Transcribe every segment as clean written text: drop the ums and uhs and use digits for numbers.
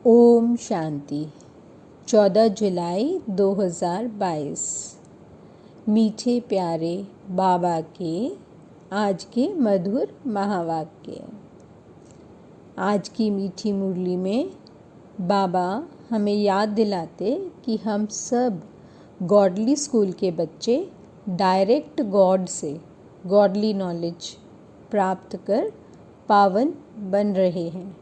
ओम शांति। 14 जुलाई 2022। मीठे प्यारे बाबा के आज के मधुर महावाक्य। आज की मीठी मुरली में बाबा हमें याद दिलाते कि हम सब गॉडली स्कूल के बच्चे डायरेक्ट गॉड से गॉडली नॉलेज प्राप्त कर पावन बन रहे हैं।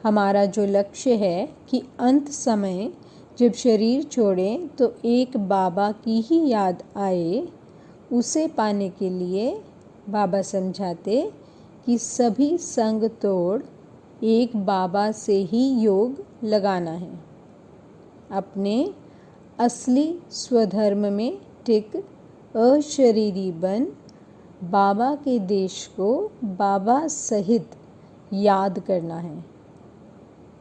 हमारा जो लक्ष्य है कि अंत समय जब शरीर छोड़ें तो एक बाबा की ही याद आए, उसे पाने के लिए बाबा समझाते कि सभी संग तोड़ एक बाबा से ही योग लगाना है। अपने असली स्वधर्म में टिक अशरीरी बन बाबा के देश को बाबा सहित याद करना है।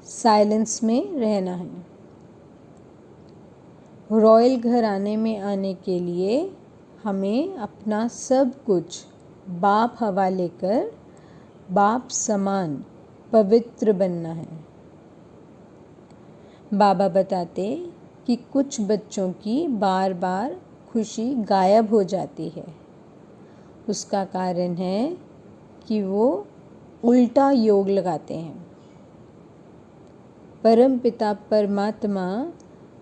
साइलेंस में रहना है। रॉयल घराने में आने के लिए हमें अपना सब कुछ बाप हवाले कर बाप समान पवित्र बनना है। बाबा बताते कि कुछ बच्चों की बार बार खुशी गायब हो जाती है। उसका कारण है कि वो उल्टा योग लगाते हैं। परम पिता परमात्मा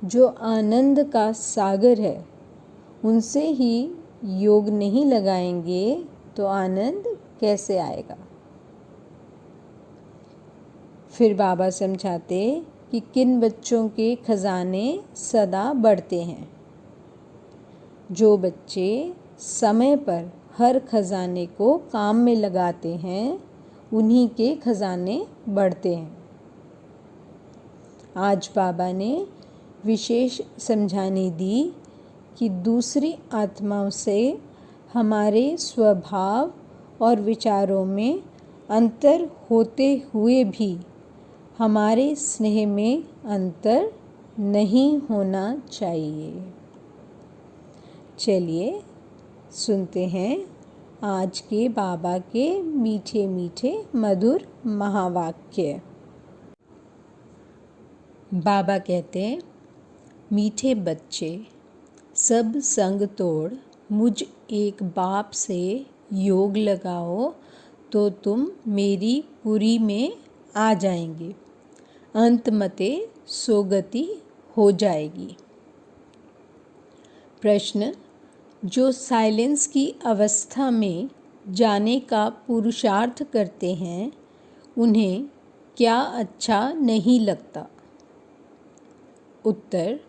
जो आनंद का सागर है, उनसे ही योग नहीं लगाएंगे तो आनंद कैसे आएगा। फिर बाबा समझाते कि किन बच्चों के खजाने सदा बढ़ते हैं। जो बच्चे समय पर हर खजाने को काम में लगाते हैं, उन्हीं के खजाने बढ़ते हैं। आज बाबा ने विशेष समझानी दी कि दूसरी आत्माओं से हमारे स्वभाव और विचारों में अंतर होते हुए भी हमारे स्नेह में अंतर नहीं होना चाहिए। चलिए सुनते हैं आज के बाबा के मीठे मीठे मधुर महावाक्य। बाबा कहते हैं, मीठे बच्चे सब संग तोड़ मुझ एक बाप से योग लगाओ तो तुम मेरी पुरी में आ जाएंगे। अंत मते सोगति हो जाएगी। प्रश्न: जो साइलेंस की अवस्था में जाने का पुरुषार्थ करते हैं, उन्हें क्या अच्छा नहीं लगता? उत्तर: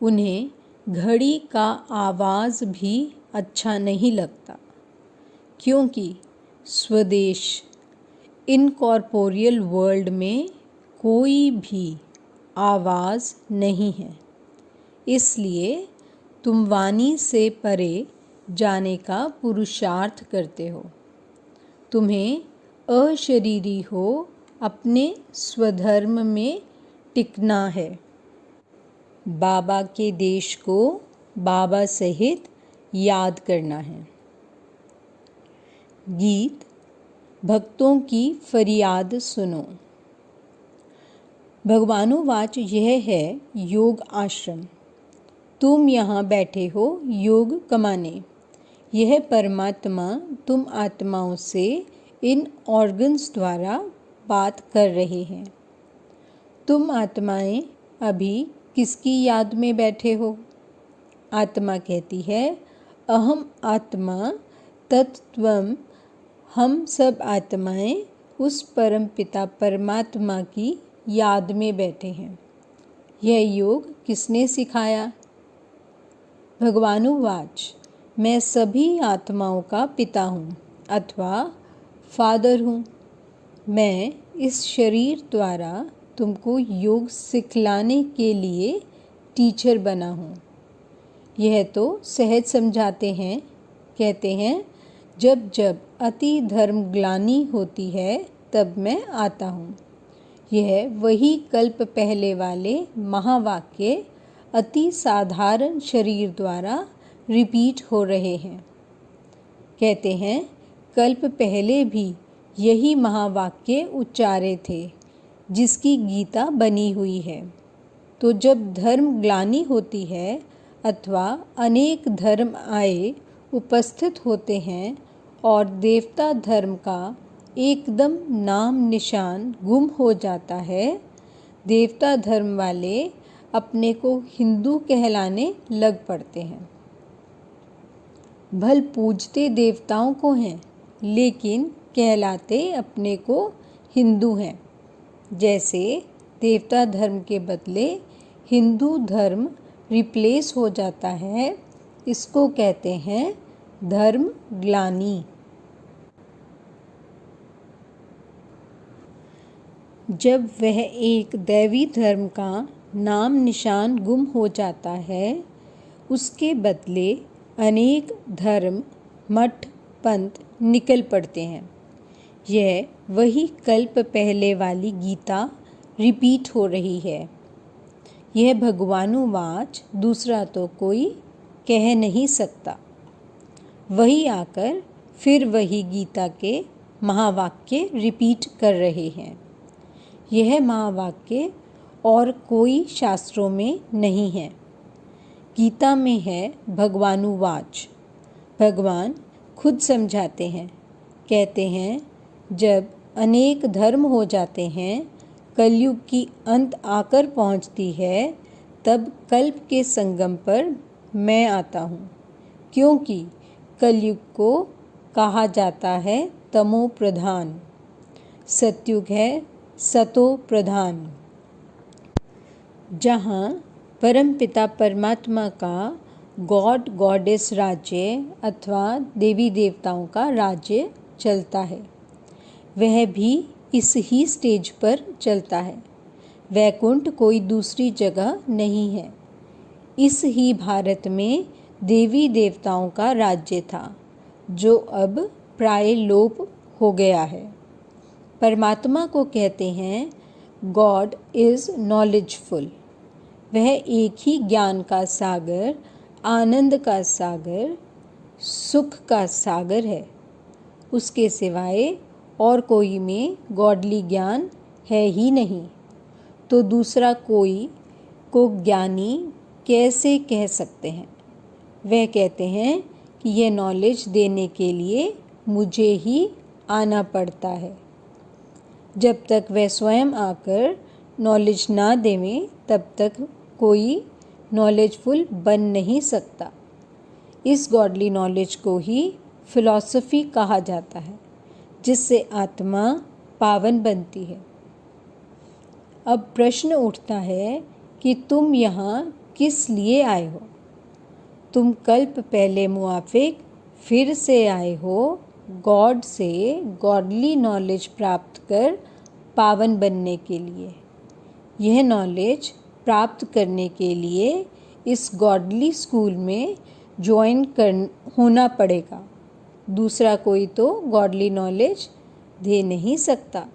उन्हें घड़ी का आवाज़ भी अच्छा नहीं लगता, क्योंकि स्वदेश इनकॉर्पोरियल वर्ल्ड में कोई भी आवाज़ नहीं है। इसलिए तुम वाणी से परे जाने का पुरुषार्थ करते हो। तुम्हें अशरीरी हो अपने स्वधर्म में टिकना है। बाबा के देश को बाबा सहित याद करना है। गीत भक्तों की फरियाद सुनो। भगवानुवाच यह है योग आश्रम। तुम यहाँ बैठे हो योग कमाने। यह परमात्मा तुम आत्माओं से इन ऑर्गन्स द्वारा बात कर रहे हैं। तुम आत्माएं अभी किसकी याद में बैठे हो? आत्मा कहती है, अहम आत्मा तत्त्वम। हम सब आत्माएं उस परम पिता परमात्मा की याद में बैठे हैं। यह योग किसने सिखाया? भगवानुवाच मैं सभी आत्माओं का पिता हूँ अथवा फादर हूँ। मैं इस शरीर द्वारा तुमको योग सिखलाने के लिए टीचर बना हूँ। यह तो सहज समझाते हैं। कहते हैं, जब जब अति धर्म ग्लानि होती है तब मैं आता हूँ। यह वही कल्प पहले वाले महावाक्य अति साधारण शरीर द्वारा रिपीट हो रहे हैं। कहते हैं, कल्प पहले भी यही महावाक्य उच्चारे थे, जिसकी गीता बनी हुई है। तो जब धर्म ग्लानि होती है अथवा अनेक धर्म आए उपस्थित होते हैं और देवता धर्म का एकदम नाम निशान गुम हो जाता है, देवता धर्म वाले अपने को हिंदू कहलाने लग पड़ते हैं। भल पूजते देवताओं को हैं, लेकिन कहलाते अपने को हिंदू हैं। जैसे देवता धर्म के बदले हिंदू धर्म रिप्लेस हो जाता है, इसको कहते हैं धर्म ग्लानि। जब वह एक दैवी धर्म का नाम निशान गुम हो जाता है, उसके बदले अनेक धर्म, मठ, पंथ निकल पड़ते हैं। यह वही कल्प पहले वाली गीता रिपीट हो रही है। यह भगवानुवाच दूसरा तो कोई कह नहीं सकता। वही आकर फिर वही गीता के महावाक्य रिपीट कर रहे हैं। यह महावाक्य और कोई शास्त्रों में नहीं है। गीता में है भगवानुवाच। भगवान खुद समझाते हैं, कहते हैं जब अनेक धर्म हो जाते हैं, कलयुग की अंत आकर पहुंचती है, तब कल्प के संगम पर मैं आता हूँ, क्योंकि कलयुग को कहा जाता है तमो प्रधान, सतयुग है सतो प्रधान। जहाँ परमपिता परमात्मा का गॉड गॉडेस राज्य अथवा देवी देवताओं का राज्य चलता है, वह भी इस ही स्टेज पर चलता है। वैकुंठ कोई दूसरी जगह नहीं है। इस ही भारत में देवी देवताओं का राज्य था, जो अब प्राय लोप हो गया है। परमात्मा को कहते हैं गॉड इज़ नॉलेजफुल। वह एक ही ज्ञान का सागर, आनंद का सागर, सुख का सागर है। उसके सिवाय और कोई में गॉडली ज्ञान है ही नहीं। तो दूसरा कोई को ज्ञानी कैसे कह सकते हैं? वह कहते हैं कि यह नॉलेज देने के लिए मुझे ही आना पड़ता है। जब तक वह स्वयं आकर नॉलेज ना देवें, तब तक कोई नॉलेजफुल बन नहीं सकता। इस गॉडली नॉलेज को ही फिलॉसफी कहा जाता है, जिससे आत्मा पावन बनती है। अब प्रश्न उठता है कि तुम यहाँ किस लिए आए हो? तुम कल्प पहले मुआफिक फिर से आए हो, गॉड से गॉडली नॉलेज प्राप्त कर पावन बनने के लिए। यह नॉलेज प्राप्त करने के लिए इस गॉडली स्कूल में होना पड़ेगा। दूसरा कोई तो गॉडली नॉलेज दे नहीं सकता।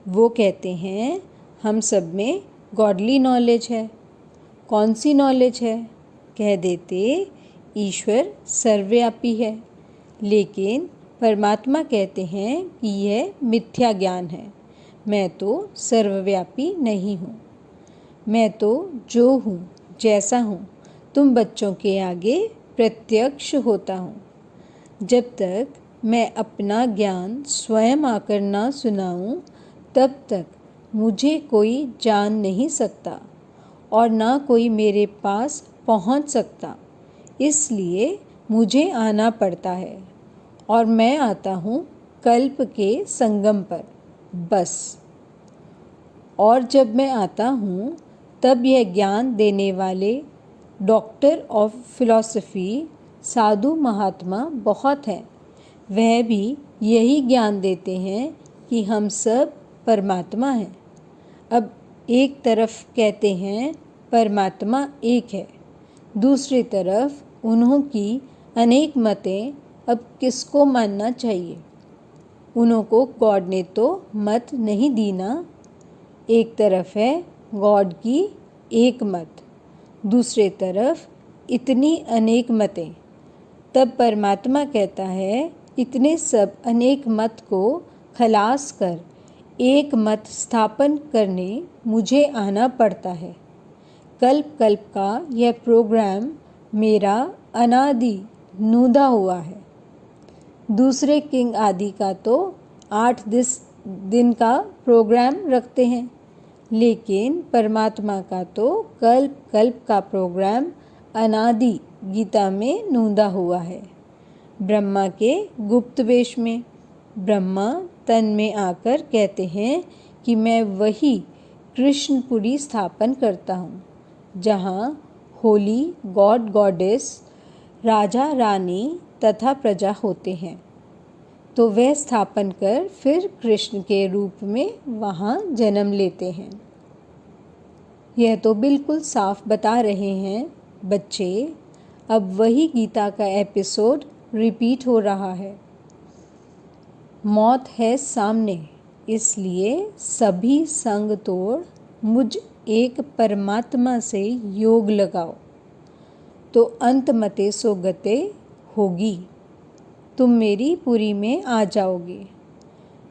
वो कहते हैं हम सब में गॉडली नॉलेज है। कौन सी नॉलेज है? कह देते ईश्वर सर्वव्यापी है, लेकिन परमात्मा कहते हैं कि यह मिथ्या ज्ञान है। मैं तो सर्वव्यापी नहीं हूँ। मैं तो जो हूँ, जैसा हूँ, तुम बच्चों के आगे प्रत्यक्ष होता हूँ। जब तक मैं अपना ज्ञान स्वयं आकर ना सुनाऊँ, तब तक मुझे कोई जान नहीं सकता और ना कोई मेरे पास पहुँच सकता। इसलिए मुझे आना पड़ता है, और मैं आता हूँ कल्प के संगम पर, बस। और जब मैं आता हूँ, तब यह ज्ञान देने वाले डॉक्टर ऑफ फिलॉसफी साधु महात्मा बहुत हैं। वह भी यही ज्ञान देते हैं कि हम सब परमात्मा हैं। अब एक तरफ कहते हैं परमात्मा एक है, दूसरी तरफ उन्हों की अनेक मतें। अब किसको मानना चाहिए? उन्हों को गॉड ने तो मत नहीं दी ना। एक तरफ है गॉड की एक मत, दूसरे तरफ इतनी अनेक मतें। तब परमात्मा कहता है इतने सब अनेक मत को खलास कर एक मत स्थापन करने मुझे आना पड़ता है। कल्प कल्प का यह प्रोग्राम मेरा अनादि नूदा हुआ है। दूसरे किंग आदि का तो 8 दिन का प्रोग्राम रखते हैं, लेकिन परमात्मा का तो कल्प कल्प का प्रोग्राम अनादि गीता में नूदा हुआ है। ब्रह्मा के गुप्त वेश में ब्रह्मा तन में आकर कहते हैं कि मैं वही कृष्णपुरी स्थापन करता हूँ, जहाँ होली गॉड गॉडेस, राजा रानी तथा प्रजा होते हैं। तो वह स्थापन कर फिर कृष्ण के रूप में वहाँ जन्म लेते हैं। यह तो बिल्कुल साफ बता रहे हैं बच्चे, अब वही गीता का एपिसोड रिपीट हो रहा है। मौत है सामने, इसलिए सभी संग तोड़ मुझ एक परमात्मा से योग लगाओ, तो अंत मते सो गते होगी, तुम मेरी पुरी में आ जाओगे।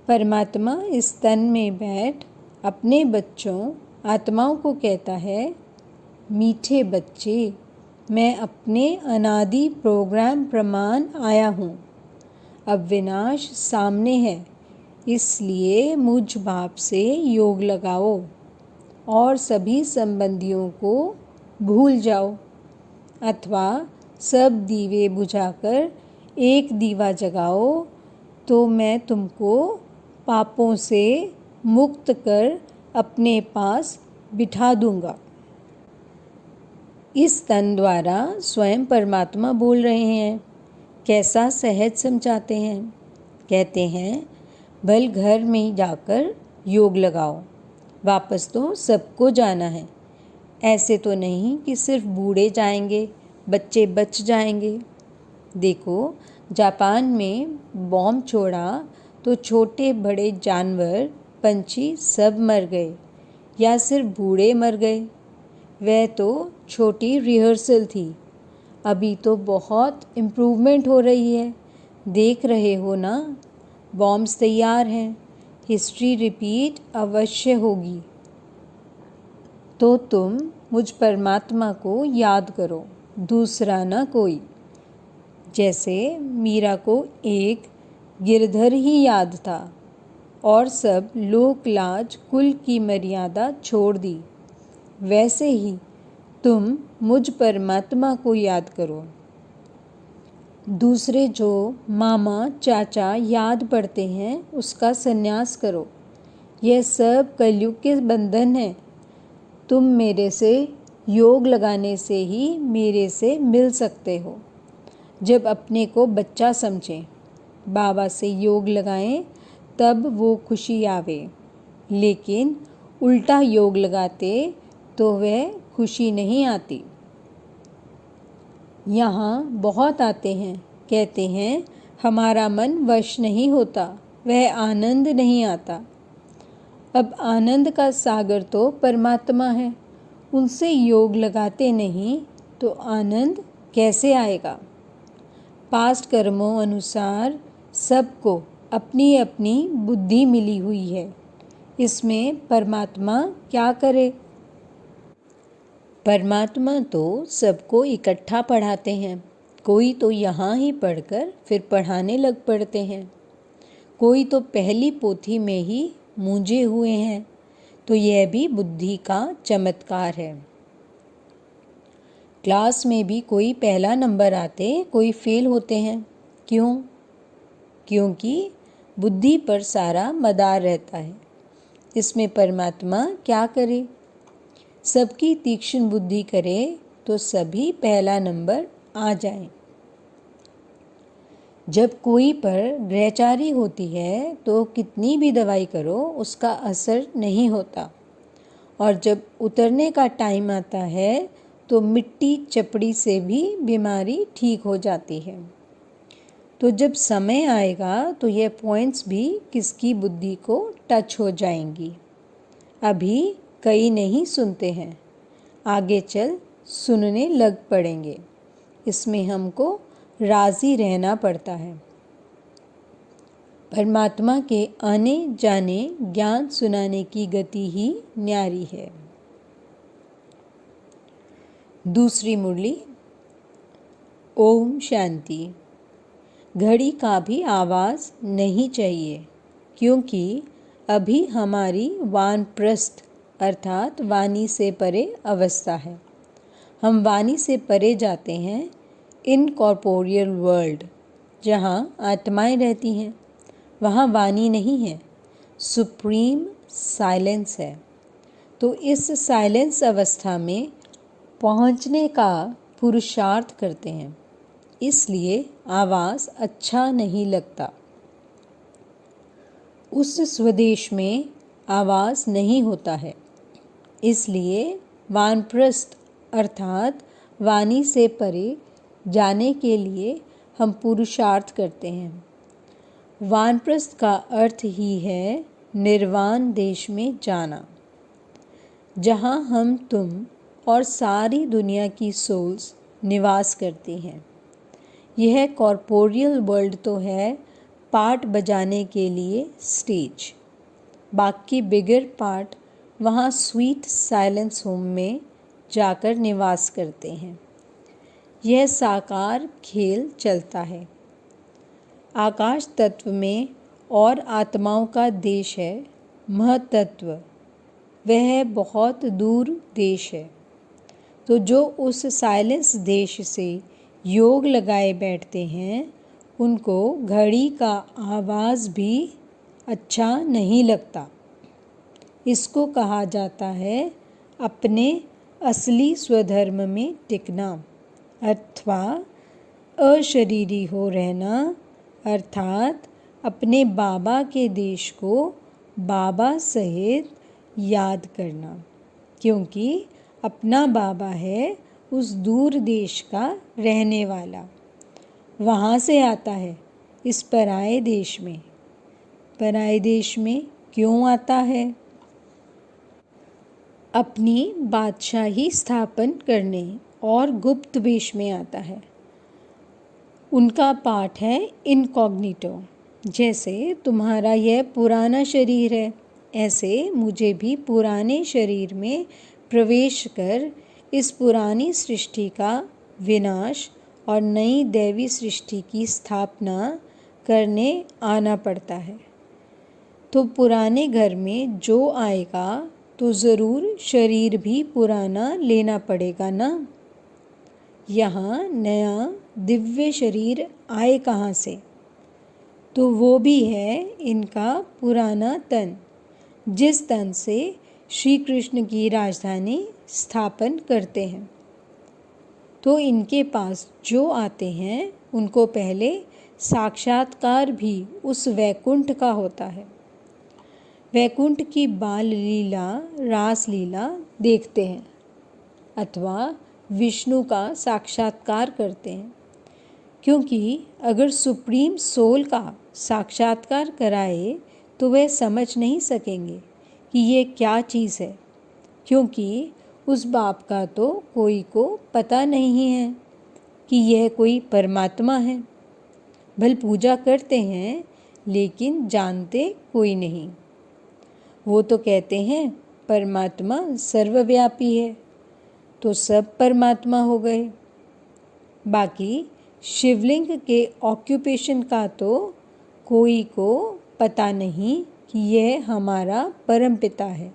परमात्मा इस तन में बैठ अपने बच्चों आत्माओं को कहता है, मीठे बच्चे, मैं अपने अनादि प्रोग्राम प्रमाण आया हूँ। अब विनाश सामने है, इसलिए मुझ बाप से योग लगाओ और सभी संबंधियों को भूल जाओ, अथवा सब दीवे बुझाकर एक दीवा जगाओ, तो मैं तुमको पापों से मुक्त कर अपने पास बिठा दूंगा। इस तन द्वारा स्वयं परमात्मा बोल रहे हैं। कैसा सहज समझाते हैं। कहते हैं, भल घर में जाकर योग लगाओ, वापस तो सबको जाना है। ऐसे तो नहीं कि सिर्फ बूढ़े जाएंगे, बच्चे बच जाएंगे। देखो, जापान में बॉम्ब छोड़ा तो छोटे बड़े जानवर, पंछी सब मर गए, या सिर्फ बूढ़े मर गए। वह तो छोटी रिहर्सल थी, अभी तो बहुत इम्प्रूवमेंट हो रही है। देख रहे हो ना, बॉम्ब्स तैयार हैं, हिस्ट्री रिपीट अवश्य होगी। तो तुम मुझ परमात्मा को याद करो, दूसरा ना कोई। जैसे मीरा को एक गिरधर ही याद था और सब लोक लाज कुल की मर्यादा छोड़ दी, वैसे ही तुम मुझ परमात्मा को याद करो। दूसरे जो मामा चाचा याद पड़ते हैं, उसका संन्यास करो। यह सब कलयुग के बंधन है। तुम मेरे से योग लगाने से ही मेरे से मिल सकते हो। जब अपने को बच्चा समझें, बाबा से योग लगाएं, तब वो खुशी आवे। लेकिन उल्टा योग लगाते तो वह खुशी नहीं आती। यहाँ बहुत आते हैं, कहते हैं हमारा मन वश नहीं होता, वह आनंद नहीं आता। अब आनंद का सागर तो परमात्मा है, उनसे योग लगाते नहीं तो आनंद कैसे आएगा। पास्ट कर्मों अनुसार सबको अपनी अपनी बुद्धि मिली हुई है, इसमें परमात्मा क्या करे। परमात्मा तो सबको इकट्ठा पढ़ाते हैं। कोई तो यहाँ ही पढ़कर फिर पढ़ाने लग पड़ते हैं, कोई तो पहली पोथी में ही मूंझे हुए हैं। तो यह भी बुद्धि का चमत्कार है। क्लास में भी कोई पहला नंबर आते, कोई फेल होते हैं। क्यों? क्योंकि बुद्धि पर सारा मदार रहता है। इसमें परमात्मा क्या करे। सबकी तीक्ष्ण बुद्धि करे तो सभी पहला नंबर आ जाए। जब कोई पर ग्रहचारी होती है तो कितनी भी दवाई करो उसका असर नहीं होता, और जब उतरने का टाइम आता है तो मिट्टी चपड़ी से भी बीमारी ठीक हो जाती है। तो जब समय आएगा तो यह पॉइंट्स भी किसकी बुद्धि को टच हो जाएंगी। अभी कई नहीं सुनते हैं, आगे चल सुनने लग पड़ेंगे। इसमें हमको राज़ी रहना पड़ता है। परमात्मा के आने जाने ज्ञान सुनाने की गति ही न्यारी है। दूसरी मुरली। ओम शांति। घड़ी का भी आवाज़ नहीं चाहिए, क्योंकि अभी हमारी वानप्रस्थ अर्थात वाणी से परे अवस्था है। हम वाणी से परे जाते हैं इनकॉर्पोरियल वर्ल्ड, जहाँ आत्माएं रहती हैं। वहाँ वाणी नहीं है, सुप्रीम साइलेंस है। तो इस साइलेंस अवस्था में पहुँचने का पुरुषार्थ करते हैं, इसलिए आवाज़ अच्छा नहीं लगता। उस स्वदेश में आवाज़ नहीं होता है, इसलिए वानप्रस्थ अर्थात वाणी से परे जाने के लिए हम पुरुषार्थ करते हैं। वानप्रस्थ का अर्थ ही है निर्वाण देश में जाना, जहाँ हम तुम और सारी दुनिया की सोल्स निवास करती हैं। यह कॉर्पोरियल वर्ल्ड तो है पार्ट बजाने के लिए स्टेज, बाकी बिगर पार्ट वहाँ स्वीट साइलेंस होम में जाकर निवास करते हैं। यह साकार खेल चलता है। आकाश तत्व में और आत्माओं का देश है महतत्व, वह बहुत दूर देश है। तो जो उस साइलेंस देश से योग लगाए बैठते हैं, उनको घड़ी का आवाज़ भी अच्छा नहीं लगता। इसको कहा जाता है अपने असली स्वधर्म में टिकना अथवा अशरीरी हो रहना, अर्थात अपने बाबा के देश को बाबा सहित याद करना, क्योंकि अपना बाबा है उस दूर देश का रहने वाला। वहाँ से आता है इस पराए देश में। पराए देश में क्यों आता है? अपनी बादशाही स्थापन करने और गुप्त वेश में आता है। उनका पाठ है इनकॉग्निटो। जैसे तुम्हारा यह पुराना शरीर है, ऐसे मुझे भी पुराने शरीर में प्रवेश कर इस पुरानी सृष्टि का विनाश और नई दैवी सृष्टि की स्थापना करने आना पड़ता है। तो पुराने घर में जो आएगा तो ज़रूर शरीर भी पुराना लेना पड़ेगा ना। यहाँ नया दिव्य शरीर आए कहाँ से? तो वो भी है इनका पुराना तन, जिस तन से श्री कृष्ण की राजधानी स्थापन करते हैं। तो इनके पास जो आते हैं उनको पहले साक्षात्कार भी उस वैकुंठ का होता है। वैकुंठ की बाल लीला, रास लीला देखते हैं अथवा विष्णु का साक्षात्कार करते हैं, क्योंकि अगर सुप्रीम सोल का साक्षात्कार कराए तो वह समझ नहीं सकेंगे कि ये क्या चीज़ है, क्योंकि उस बाप का तो कोई को पता नहीं है कि यह कोई परमात्मा है। भल पूजा करते हैं लेकिन जानते कोई नहीं। वो तो कहते हैं परमात्मा सर्वव्यापी है, तो सब परमात्मा हो गए। बाकी शिवलिंग के ऑक्यूपेशन का तो कोई को पता नहीं कि यह हमारा परमपिता है,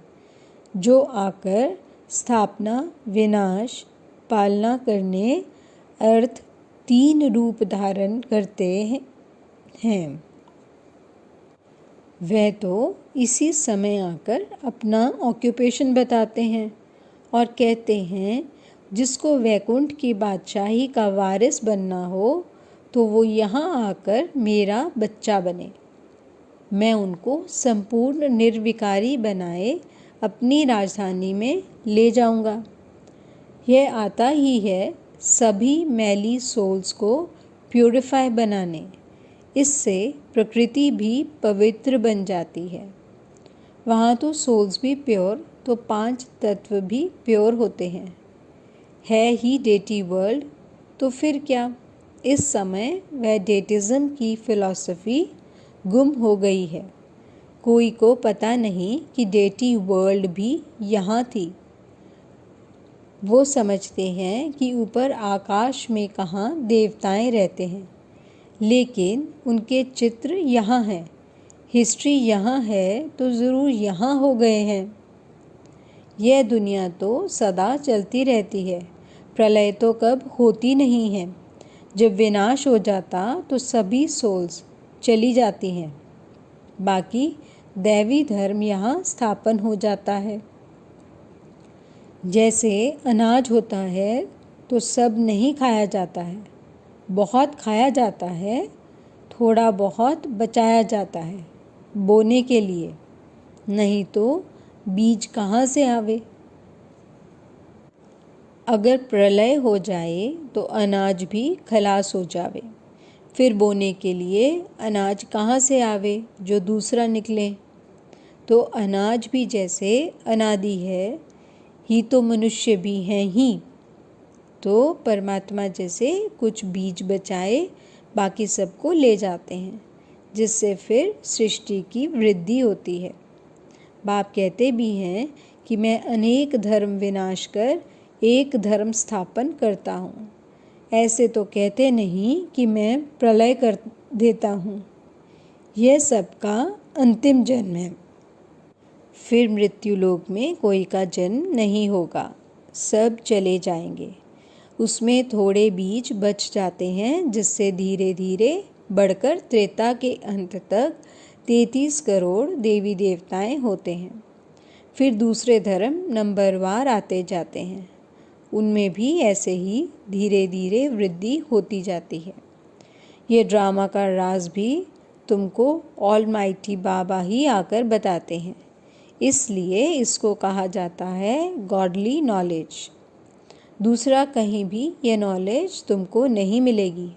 जो आकर स्थापना, विनाश, पालना करने अर्थ 3 रूप धारण करते हैं। वह तो इसी समय आकर अपना ऑक्यूपेशन बताते हैं और कहते हैं जिसको वैकुंठ की बादशाही का वारिस बनना हो तो वो यहाँ आकर मेरा बच्चा बने। मैं उनको संपूर्ण निर्विकारी बनाए अपनी राजधानी में ले जाऊंगा। यह आता ही है सभी मैली सोल्स को प्यूरिफाई बनाने। इससे प्रकृति भी पवित्र बन जाती है। वहाँ तो सोल्स भी प्योर, तो 5 तत्व भी प्योर होते हैं। है ही डेटी वर्ल्ड, तो फिर क्या? इस समय वह डेटिज़म की फ़िलॉसफ़ी गुम हो गई है। कोई को पता नहीं कि डेटी वर्ल्ड भी यहाँ थी। वो समझते हैं कि ऊपर आकाश में कहाँ देवताएं रहते हैं, लेकिन उनके चित्र यहाँ हैं। हिस्ट्री यहाँ है तो ज़रूर यहाँ हो गए हैं। यह दुनिया तो सदा चलती रहती है, प्रलय तो कब होती नहीं है। जब विनाश हो जाता तो सभी सोल्स चली जाती हैं, बाकी दैवी धर्म यहाँ स्थापन हो जाता है। जैसे अनाज होता है तो सब नहीं खाया जाता है, बहुत खाया जाता है, थोड़ा बहुत बचाया जाता है बोने के लिए, नहीं तो बीज कहाँ से आवे। अगर प्रलय हो जाए तो अनाज भी खलास हो जावे, फिर बोने के लिए अनाज कहाँ से आवे जो दूसरा निकले। तो अनाज भी जैसे अनादि है ही तो मनुष्य भी हैं ही। तो परमात्मा जैसे कुछ बीज बचाए बाकी सबको ले जाते हैं, जिससे फिर सृष्टि की वृद्धि होती है। बाप कहते भी हैं कि मैं अनेक धर्म विनाश कर एक धर्म स्थापन करता हूँ। ऐसे तो कहते नहीं कि मैं प्रलय कर देता हूँ। यह सबका अंतिम जन्म है, फिर मृत्यु लोक में कोई का जन्म नहीं होगा, सब चले जाएंगे। उसमें थोड़े बीज बच जाते हैं, जिससे धीरे धीरे बढ़कर त्रेता के अंत तक 33 करोड़ देवी देवताएं होते हैं। फिर दूसरे धर्म नंबरवार आते जाते हैं, उनमें भी ऐसे ही धीरे धीरे वृद्धि होती जाती है। ये ड्रामा का राज भी तुमको ऑलमाइटी बाबा ही आकर बताते हैं, इसलिए इसको कहा जाता है गॉडली नॉलेज। दूसरा कहीं भी यह नॉलेज तुमको नहीं मिलेगी।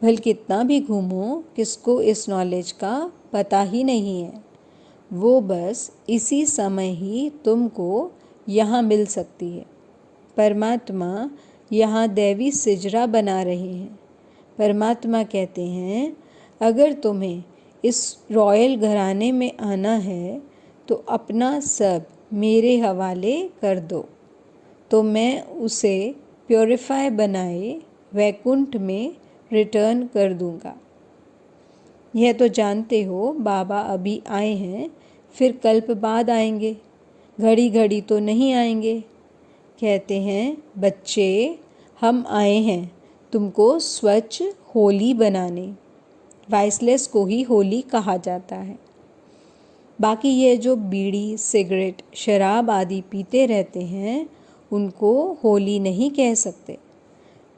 भल कितना भी घूमो, किसको इस नॉलेज का पता ही नहीं है। वो बस इसी समय ही तुमको यहाँ मिल सकती है। परमात्मा यहाँ दैवी सिजरा बना रहे हैं। परमात्मा कहते हैं, अगर तुम्हें इस रॉयल घराने में आना है तो अपना सब मेरे हवाले कर दो, तो मैं उसे प्योरीफाई बनाए वैकुंठ में रिटर्न कर दूंगा। यह तो जानते हो बाबा अभी आए हैं, फिर कल्प बाद आएंगे, घड़ी घड़ी तो नहीं आएंगे। कहते हैं, बच्चे हम आए हैं तुमको स्वच्छ होली बनाने। वाइसलेस को ही होली कहा जाता है। बाकी ये जो बीड़ी, सिगरेट, शराब आदि पीते रहते हैं, उनको होली नहीं कह सकते।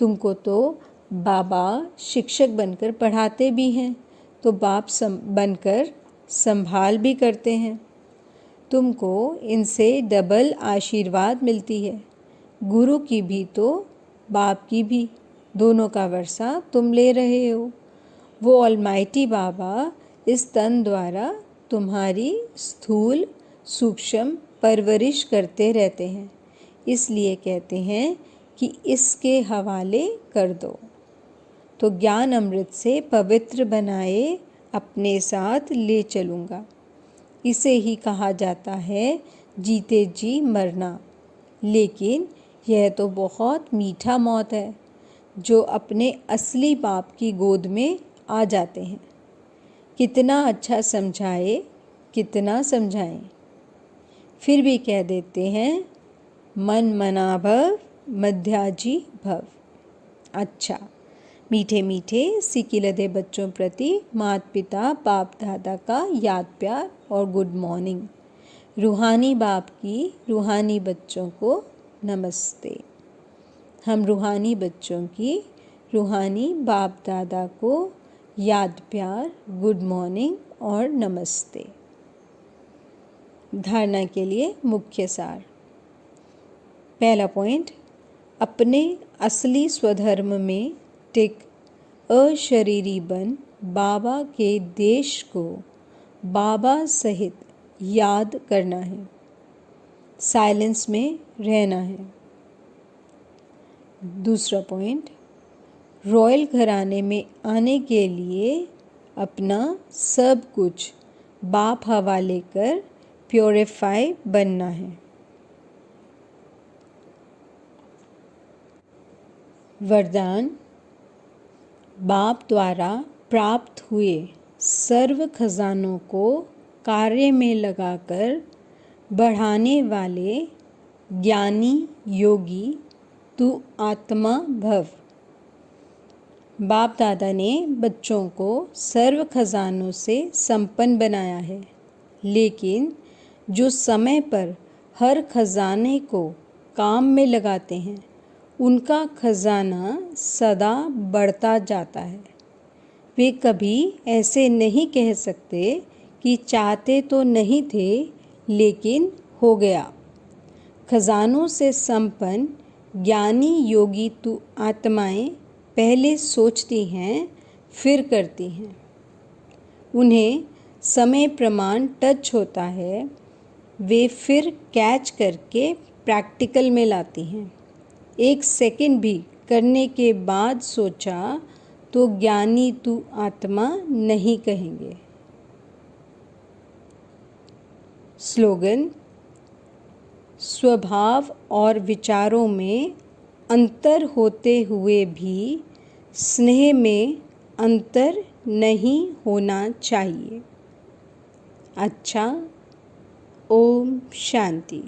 तुमको तो बाबा शिक्षक बनकर पढ़ाते भी हैं, तो बाप बनकर संभाल भी करते हैं। तुमको इनसे डबल आशीर्वाद मिलती है, गुरु की भी तो बाप की भी, दोनों का वर्षा तुम ले रहे हो। वो ऑलमाइटी बाबा इस तन द्वारा तुम्हारी स्थूल सूक्ष्म परवरिश करते रहते हैं, इसलिए कहते हैं कि इसके हवाले कर दो, तो ज्ञान अमृत से पवित्र बनाए अपने साथ ले चलूँगा। इसे ही कहा जाता है जीते जी मरना। लेकिन यह तो बहुत मीठा मौत है, जो अपने असली बाप की गोद में आ जाते हैं। कितना अच्छा समझाए, कितना समझाएं, फिर भी कह देते हैं मन मना भव मध्याजी भव। अच्छा, मीठे मीठे सिक्के लदे बच्चों प्रति माता पिता बाप दादा का याद प्यार और गुड मॉर्निंग। रूहानी बाप की रूहानी बच्चों को नमस्ते। हम रूहानी बच्चों की रूहानी बाप दादा को याद प्यार, गुड मॉर्निंग और नमस्ते। धारणा के लिए मुख्य सार। पहला पॉइंट, अपने असली स्वधर्म में टिक अशरीरी बन बाबा के देश को बाबा सहित याद करना है, साइलेंस में रहना है। दूसरा पॉइंट, रॉयल घराने में आने के लिए अपना सब कुछ बाप हवाले कर प्योरीफाई बनना है। वरदान। बाप द्वारा प्राप्त हुए सर्व खजानों को कार्य में लगाकर बढ़ाने वाले ज्ञानी योगी तू आत्मा भव। बाप दादा ने बच्चों को सर्व खजानों से संपन्न बनाया है, लेकिन जो समय पर हर खजाने को काम में लगाते हैं उनका खजाना सदा बढ़ता जाता है। वे कभी ऐसे नहीं कह सकते कि चाहते तो नहीं थे लेकिन हो गया। खजानों से संपन्न ज्ञानी योगी तू आत्माएं पहले सोचती हैं फिर करती हैं। उन्हें समय प्रमाण टच होता है, वे फिर कैच करके प्रैक्टिकल में लाती हैं। एक सेकंड भी करने के बाद सोचा तो ज्ञानी तू आत्मा नहीं कहेंगे। स्लोगन। स्वभाव और विचारों में अंतर होते हुए भी स्नेह में अंतर नहीं होना चाहिए। अच्छा। ओम शांति।